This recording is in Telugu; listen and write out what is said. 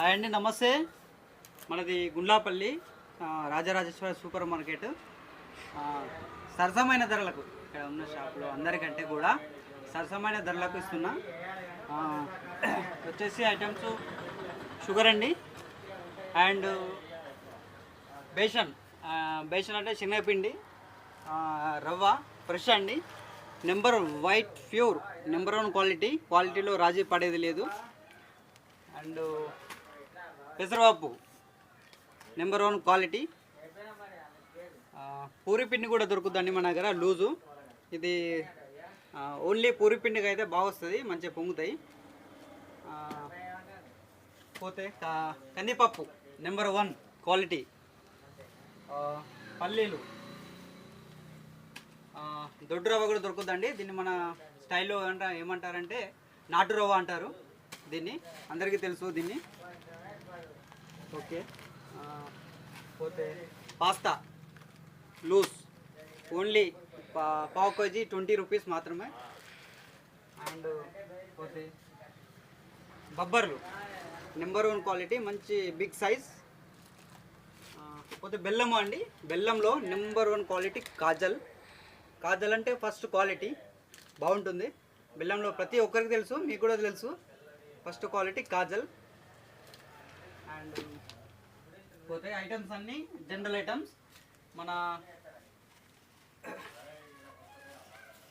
హాయ్ అండి, నమస్తే. మనది గుండ్లాపల్లి రాజరాజేశ్వర సూపర్ మార్కెట్. సరసమైన ధరలకు ఇక్కడ ఉన్న షాపులో అందరికంటే కూడా సరసమైన ధరలకు ఇస్తున్నా. వచ్చేసి ఐటమ్స్ షుగర్ అండి, అండ్ బేసన్. బేసన్ అంటే శనగపిండి, రవ్వ ఫ్రెష్ అండి, నెంబర్ వైట్ ప్యూర్, నెంబర్ 1 క్వాలిటీలో రాజీ పడేది లేదు. అండ్ పెసరపప్పు నెంబర్ 1 క్వాలిటీ. పూరి పిండి కూడా దొరుకుతుందండి మన దగ్గర లూజు. ఇది ఓన్లీ పూరి పిండికి అయితే బాగా వస్తుంది, మంచిగా పొంగుతాయి. పోతే కందిపప్పు నెంబర్ 1 క్వాలిటీ. పల్లీలు, దొడ్డు రవ్వ కూడా దొరుకుతుందండి. దీన్ని మన స్టైల్లో ఏమంటారంటే నాటు రవ్వ అంటారు దీన్ని, అందరికీ తెలుసు దీన్ని. ఓకే. పోతే పాస్తా లూజ్ ఓన్లీ పావు కేజీ 20 రూపీస్ మాత్రమే. అండ్ పోతే బబ్బర్లు నెంబర్ 1 క్వాలిటీ, మంచి బిగ్ సైజ్. పోతే బెల్లము అండి, బెల్లంలో నెంబర్ 1 క్వాలిటీ కాజల్ అంటే ఫస్ట్ క్వాలిటీ బాగుంటుంది. బెల్లంలో ప్రతి ఒక్కరికి తెలుసు, మీకు కూడా తెలుసు, ఫస్ట్ క్వాలిటీ కాజల్. అండ్ పోతే ఐటమ్స్ అన్నీ జనరల్ ఐటమ్స్. మన